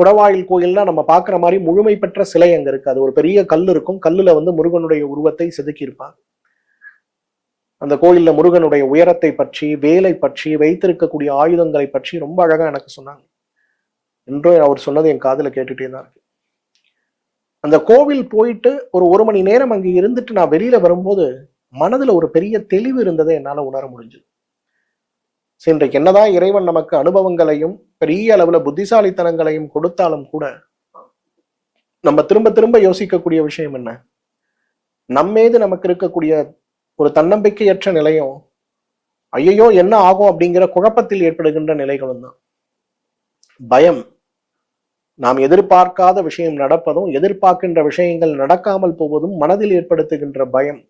குடவாயில் கோயில்னா நம்ம பார்க்குற மாதிரி முழுமை பெற்ற சிலை அங்க இருக்கு. அது ஒரு பெரிய கல் இருக்கும். கல்லுல வந்து முருகனுடைய உருவத்தை செதுக்கி இருப்பாங்க. அந்த கோயில்ல முருகனுடைய உயரத்தை பற்றி, வேலை பற்றி, வைத்திருக்கக்கூடிய ஆயுதங்களை பற்றி ரொம்ப அழகா எனக்கு சொன்னாங்க. இன்றும் அவர் சொன்னது என் காதுல கேட்டுட்டே தான் இருக்கு. அந்த கோவில் போயிட்டு ஒரு மணி நேரம் அங்க இருந்துட்டு நான் வெளியில வரும்போது மனதுல ஒரு பெரிய தெளிவு இருந்ததை என்னால உணர முடிஞ்சது. இன்றைக்கு என்னதான் இறைவன் நமக்கு அனுபவங்களையும் பெரிய அளவுல புத்திசாலித்தனங்களையும் கொடுத்தாலும் கூட நம்ம திரும்ப திரும்ப யோசிக்கக்கூடிய விஷயம் என்ன, நம்மீது நமக்கு இருக்கக்கூடிய ஒரு தன்னம்பிக்கையற்ற நிலையும், ஐயோ என்ன ஆகும் அப்படிங்கிற குழப்பத்தில் ஏற்படுகின்ற நிலைகளும் தான். பயம், நாம் எதிர்பார்க்காத விஷயம் நடப்பதும் எதிர்பார்க்கின்ற விஷயங்கள் நடக்காமல் போவதும் மனதில் ஏற்படுத்துகின்ற பயம்.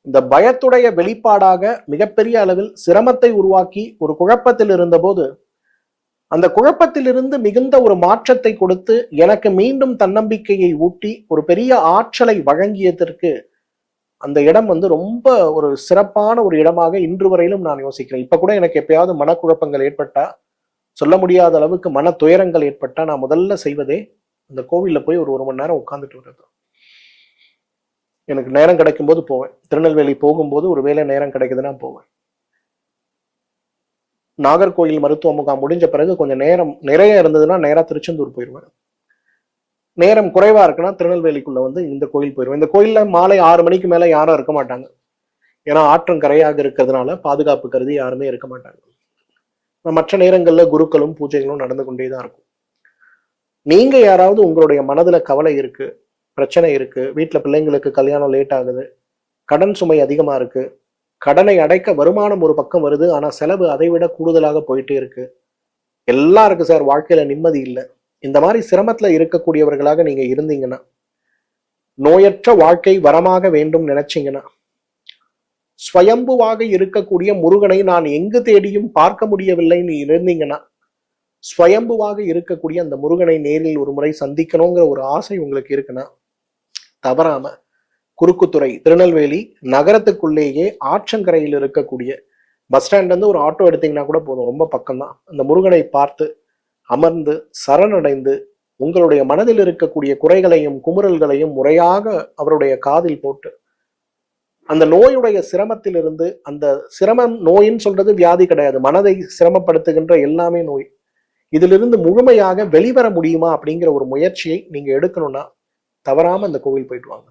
இந்த பயத்துடைய வெளிப்பாடாக மிகப்பெரிய அளவில் சிரமத்தை உருவாக்கி ஒரு குழப்பத்தில் இருந்தபோது அந்த குழப்பத்திலிருந்து மிகுந்த ஒரு மாற்றத்தை கொடுத்து எனக்கு மீண்டும் தன்னம்பிக்கையை ஊட்டி ஒரு பெரிய ஆற்றலை வழங்கியதற்கு அந்த இடம் வந்து ரொம்ப ஒரு சிறப்பான ஒரு இடமாக இன்று வரையிலும் நான் யோசிக்கிறேன். இப்ப கூட எனக்கு எப்பயாவது மனக்குழப்பங்கள் ஏற்பட்டா, சொல்ல முடியாத அளவுக்கு மன துயரங்கள் ஏற்பட்டா நான் முதல்ல செய்வதே அந்த கோவில்ல போய் ஒரு மணி நேரம் உட்கார்ந்துட்டு வர்றது. எனக்கு நேரம் கிடைக்கும் போது போவேன். திருநெல்வேலி போகும்போது ஒரு வேளை நேரம் கிடைக்குதுன்னா போவேன். நாகர்கோயில் மருத்துவ முகாம் முடிஞ்ச பிறகு கொஞ்சம் நேரம் நிறைய இருந்ததுன்னா நேரா திருச்செந்தூர் போயிடுவேன். நேரம் குறைவா இருக்குன்னா திருநெல்வேலிக்குள்ள வந்து இந்த கோயில் போயிடுவேன். இந்த கோயில்ல மாலை 6 மணிக்கு மேல யாரும் இருக்க மாட்டாங்க. ஏன்னா ஆற்றங்கரையாக இருக்கிறதுனால பாதுகாப்பு கருதி யாருமே இருக்க மாட்டாங்க. மற்ற நேரங்கள்ல குருக்களும் பூஜைகளும் நடந்து கொண்டேதான் இருக்கும். நீங்க யாராவது உங்களுடைய மனதுல கவலை இருக்கு, பிரச்சனை இருக்கு, வீட்டுல பிள்ளைங்களுக்கு கல்யாணம் லேட் ஆகுது, கடன் சுமை அதிகமா இருக்கு, கடனை அடைக்க வருமானம் ஒரு பக்கம் வருது, ஆனா செலவு அதை விட கூடுதலாக போயிட்டே இருக்கு, எல்லாம் இருக்கு சார், வாழ்க்கையில நிம்மதி இல்லை, இந்த மாதிரி சிரமத்துல இருக்கக்கூடியவர்களாக நீங்க இருந்தீங்கன்னா, நோயற்ற வாழ்க்கை வரமாக வேண்டும் நினைச்சீங்கன்னா, ஸ்வயம்புவாக இருக்கக்கூடிய முருகனை நான் எங்கு தேடியும் பார்க்க முடியவில்லைன்னு இருந்தீங்கன்னா, ஸ்வயம்புவாக இருக்கக்கூடிய அந்த முருகனை நேரில் ஒரு முறை சந்திக்கணுங்கிற ஒரு ஆசை உங்களுக்கு இருக்குன்னா, தவறாம குறுக்குத்துறை திருநெல்வேலி நகரத்துக்குள்ளேயே ஆற்றங்கரையில் இருக்கக்கூடிய பஸ் ஸ்டாண்ட்ல இருந்து ஒரு ஆட்டோ எடுத்தீங்கன்னா கூட போதும், ரொம்ப பக்கம்தான். அந்த முருகனை பார்த்து அமர்ந்து சரணடைந்து உங்களுடைய மனதில் இருக்கக்கூடிய குறைகளையும் குமுறல்களையும் முறையாக அவருடைய காதில் போட்டு அந்த நோயுடைய சிரமத்திலிருந்து, அந்த சிரமம் நோயின்னு சொல்றது வியாதி கிடையாது, மனதை சிரமப்படுத்துகின்ற எல்லாமே நோய், இதிலிருந்து முழுமையாக வெளிவர முடியுமா அப்படிங்கிற ஒரு முயற்சியை நீங்க எடுக்கணும்னா தவறாம அந்த கோவில் போயிட்டு வாங்க.